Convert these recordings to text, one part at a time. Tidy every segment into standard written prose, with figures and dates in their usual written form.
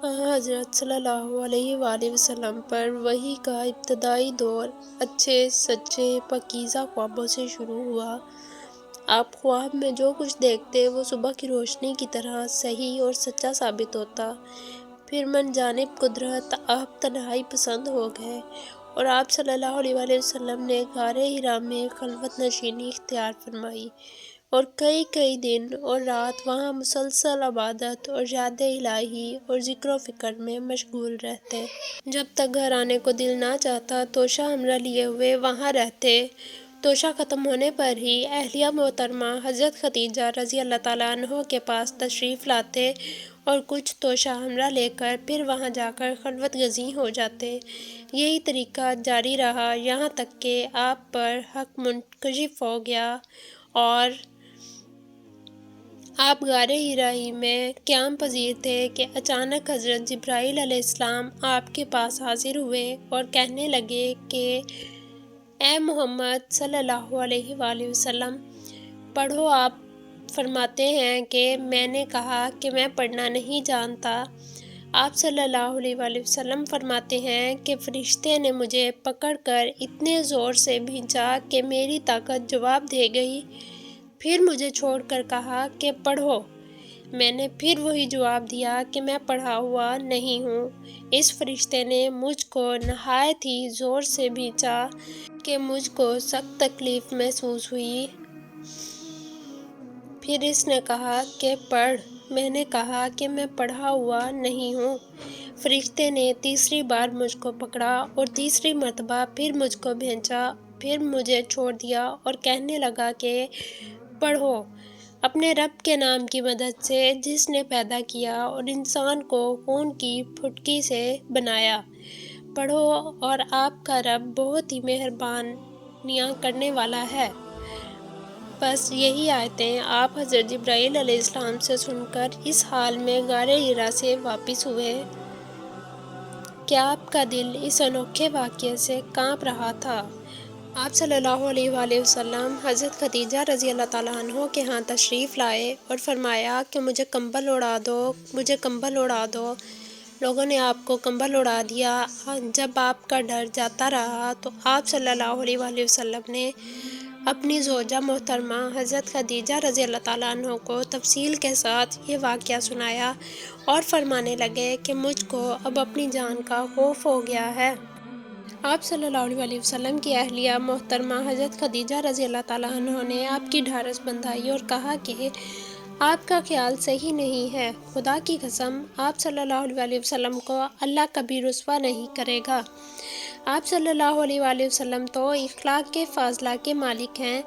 حضرت صلی اللہ علیہ وآلہ وسلم پر وحی کا ابتدائی دور اچھے سچے پاکیزہ خوابوں سے شروع ہوا۔ آپ خواب میں جو کچھ دیکھتے وہ صبح کی روشنی کی طرح صحیح اور سچا ثابت ہوتا۔ پھر من جانب قدرت آپ تنہائی پسند ہو گئے اور آپ صلی اللہ علیہ وآلہ وسلم نے غار حرا میں خلوت نشینی اختیار فرمائی اور کئی دن اور رات وہاں مسلسل عبادت اور یاد الہی اور ذکر و فکر میں مشغول رہتے۔ جب تک گھر آنے کو دل نہ چاہتا توشہ ہمراہ لیے ہوئے وہاں رہتے۔ توشہ ختم ہونے پر ہی اہلیہ محترمہ حضرت خدیجہ رضی اللہ تعالیٰ عنہ کے پاس تشریف لاتے اور کچھ توشہ ہمراہ لے کر پھر وہاں جا کر خلوت گزین ہو جاتے۔ یہی طریقہ جاری رہا یہاں تک کہ آپ پر حق منکشف ہو گیا اور آپ غار حرا ہی میں قیام پذیر تھے کہ اچانک حضرت جبرائیل علیہ السلام آپ کے پاس حاضر ہوئے اور کہنے لگے کہ اے محمد صلی اللہ علیہ وآلہ وسلم پڑھو۔ آپ فرماتے ہیں کہ میں نے کہا کہ میں پڑھنا نہیں جانتا۔ آپ صلی اللہ علیہ وآلہ وسلم فرماتے ہیں کہ فرشتے نے مجھے پکڑ کر اتنے زور سے بھینچا کہ میری طاقت جواب دے گئی، پھر مجھے چھوڑ کر کہا کہ پڑھو۔ میں نے پھر وہی جواب دیا کہ میں پڑھا ہوا نہیں ہوں۔ اس فرشتے نے مجھ کو نہایت ہی زور سے بھینچا کہ مجھ کو سخت تکلیف محسوس ہوئی۔ پھر اس نے کہا کہ پڑھ۔ میں نے کہا کہ میں پڑھا ہوا نہیں ہوں۔ فرشتے نے تیسری بار مجھ کو پکڑا اور تیسری مرتبہ پھر مجھ کو بھینچا، پھر مجھے چھوڑ دیا اور کہنے لگا کہ پڑھو۔ اپنے رب کے نام کی مدد سے جس نے پیدا کیا اور انسان کو خون کی پھٹکی سے بنایا، پڑھو اور آپ کا رب بہت ہی مہربانیاں کرنے والا ہے۔ بس یہی آیتیں آپ حضرت جبرائیل علیہ السلام سے سن کر اس حال میں غار حرا سے واپس ہوئے کہ آپ کا دل اس انوکھے واقعے سے کانپ رہا تھا۔ آپ صلی اللہ علیہ وآلہ وسلم حضرت خدیجہ رضی اللہ تعالیٰ عنہ کے ہاں تشریف لائے اور فرمایا کہ مجھے کمبل اڑا دو، مجھے کمبل اڑا دو۔ لوگوں نے آپ کو کمبل اڑا دیا۔ جب آپ کا ڈر جاتا رہا تو آپ صلی اللہ علیہ وآلہ وسلم نے اپنی زوجہ محترمہ حضرت خدیجہ رضی اللہ تعالیٰ عنہ کو تفصیل کے ساتھ یہ واقعہ سنایا اور فرمانے لگے کہ مجھ کو اب اپنی جان کا خوف ہو گیا ہے۔ آپ صلی اللہ علیہ وآلہ وسلم کی اہلیہ محترمہ حضرت خدیجہ رضی اللہ تعالیٰ عنہ نے آپ کی ڈھارس بندھائی اور کہا کہ آپ کا خیال صحیح نہیں ہے، خدا کی قسم آپ صلی اللہ علیہ وآلہ وسلم کو اللہ کبھی رسوا نہیں کرے گا۔ آپ صلی اللہ علیہ وآلہ وسلم تو اخلاق کے فاضلہ کے مالک ہیں،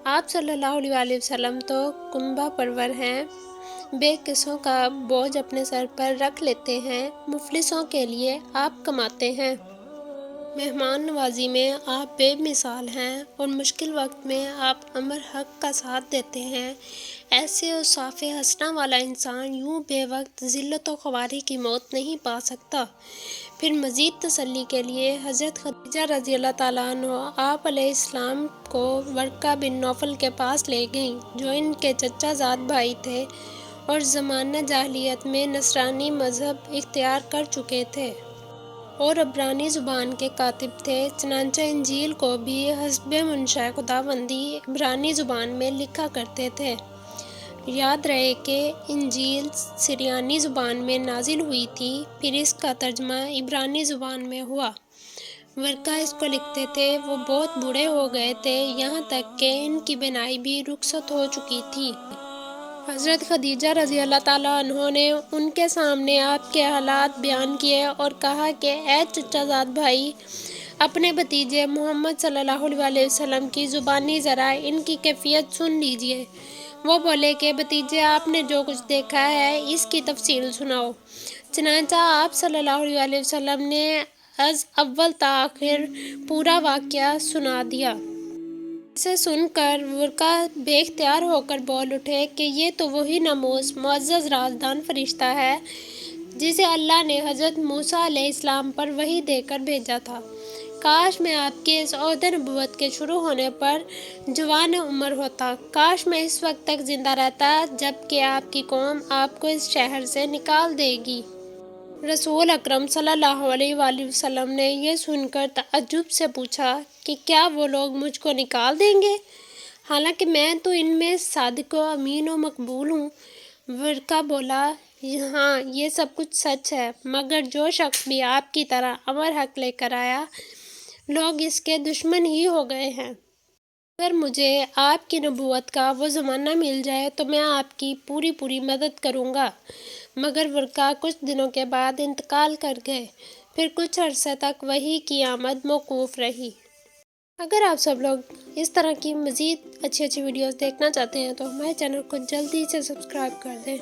آپ صلی اللہ علیہ وآلہ وسلم تو کنبہ پرور ہیں، بے کسوں کا بوجھ اپنے سر پر رکھ لیتے ہیں، مفلسوں کے لیے آپ کماتے ہیں، مہمان نوازی میں آپ بے مثال ہیں اور مشکل وقت میں آپ امر حق کا ساتھ دیتے ہیں۔ ایسے اوصاف حسنہ والا انسان یوں بے وقت ذلت و خواری کی موت نہیں پا سکتا۔ پھر مزید تسلی کے لیے حضرت خدیجہ رضی اللہ تعالیٰ عنہ آپ علیہ السلام کو ورقہ بن نوفل کے پاس لے گئیں جو ان کے چچا زاد بھائی تھے اور زمانہ جاہلیت میں نصرانی مذہب اختیار کر چکے تھے اور عبرانی زبان کے کاتب تھے، چنانچہ انجیل کو بھی حسب منشاء خداوندی عبرانی زبان میں لکھا کرتے تھے۔ یاد رہے کہ انجیل سریانی زبان میں نازل ہوئی تھی، پھر اس کا ترجمہ عبرانی زبان میں ہوا۔ ورقہ اس کو لکھتے تھے، وہ بہت بوڑھے ہو گئے تھے، یہاں تک کہ ان کی بینائی بھی رخصت ہو چکی تھی۔ حضرت خدیجہ رضی اللہ تعالیٰ عنہ نے ان کے سامنے آپ کے حالات بیان کیے اور کہا کہ اے چچا زاد بھائی، اپنے بھتیجے محمد صلی اللہ علیہ وآلہ وسلم کی زبانی ذرا ان کی کیفیت سن لیجیے۔ وہ بولے کہ بھتیجے آپ نے جو کچھ دیکھا ہے اس کی تفصیل سناؤ۔ چنانچہ آپ صلی اللہ علیہ وآلہ وسلم نے از اول تا آخر پورا واقعہ سنا دیا۔ اسے سن کر ورقہ بے اختیار ہو کر بول اٹھے کہ یہ تو وہی ناموس معزز رازدان فرشتہ ہے جسے اللہ نے حضرت موسیٰ علیہ السلام پر وحی دے کر بھیجا تھا۔ کاش میں آپ کے اس عہد نبوت کے شروع ہونے پر جوان عمر ہوتا، کاش میں اس وقت تک زندہ رہتا جب کہ آپ کی قوم آپ کو اس شہر سے نکال دے گی۔ رسول اکرم صلی اللہ علیہ وآلہ وسلم نے یہ سن کر تعجب سے پوچھا کہ کیا وہ لوگ مجھ کو نکال دیں گے، حالانکہ میں تو ان میں صادق و امین و مقبول ہوں۔ ورقہ بولا، ہاں یہ سب کچھ سچ ہے، مگر جو شخص بھی آپ کی طرح امر حق لے کر آیا، لوگ اس کے دشمن ہی ہو گئے ہیں۔ اگر مجھے آپ کی نبوت کا وہ زمانہ مل جائے تو میں آپ کی پوری مدد کروں گا۔ مگر ورقہ کچھ دنوں کے بعد انتقال کر گئے، پھر کچھ عرصے تک وحی کی آمد موقوف رہی۔ اگر آپ سب لوگ اس طرح کی مزید اچھی ویڈیوز دیکھنا چاہتے ہیں تو ہمارے چینل کو جلدی سے سبسکرائب کر دیں۔